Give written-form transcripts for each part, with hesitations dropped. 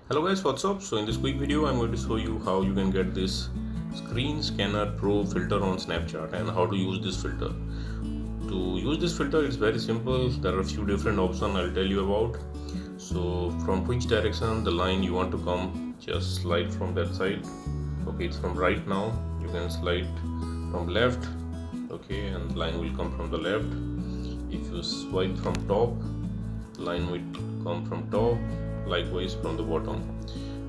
Hello guys, what's up? So in this quick video I'm going to show you how you can get this screen scanner pro filter on Snapchat and how to use this filter. To use this filter it's very simple. There are a few different options I'll tell you about. So from which direction the line you want to come, just slide from that side. Okay, it's from right now. You can slide from left. Okay, and the line will come from the left. If you swipe from top, the line will come from top, likewise from the bottom.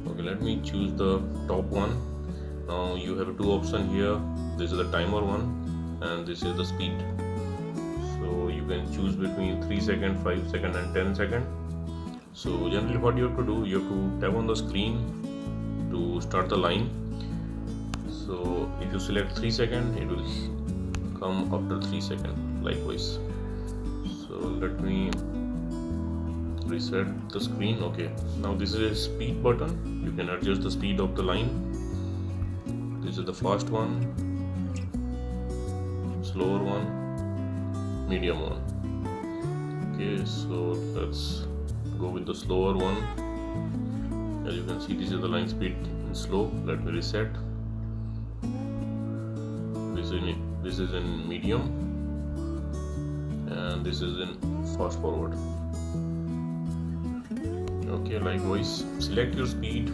Okay, let me choose the top one. Now you have two options here. This is the timer one and this is the speed. So you can choose between 3 seconds, 5 seconds and 10 seconds. So generally what you have to do, you have to tap on the screen to start the line. So if you select 3 seconds, it will come after 3 seconds, likewise. So let me reset the screen. Okay, now this is a speed button. You can adjust the speed of the line. This is the fast one, slower one, medium one. Okay, so let's go with the slower one. As you can see, this is the line speed in slow. Let me reset. This is in medium and this is in fast forward. Okay, likewise select your speed.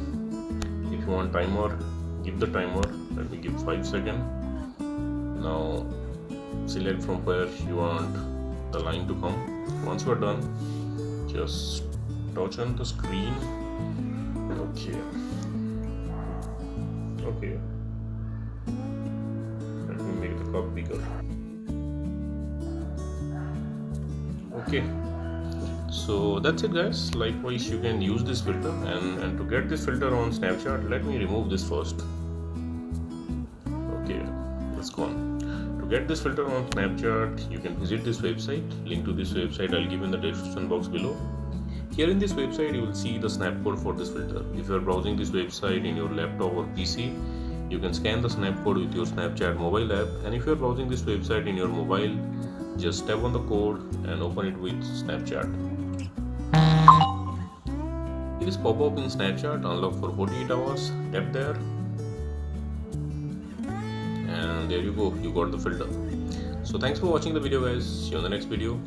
If you want timer, give the timer. Let me give 5 seconds. Now select from where you want the line to come. Once you are done, just touch on the screen. Okay, let me make the cup bigger. Okay, so that's it guys. Likewise you can use this filter and to get this filter on Snapchat, let me remove this first. Okay, it's gone. To get this filter on Snapchat, you can visit this website. Link to this website I'll give in the description box below. Here in this website you will see the snap code for this filter. If you are browsing this website in your laptop or PC, you can scan the snap code with your Snapchat mobile app, and if you are browsing this website in your mobile, just tap on the code and open it with Snapchat. It is pop up in Snapchat, unlock for 48 hours, tap there and there you go, you got the filter. So thanks for watching the video guys, see you on the next video.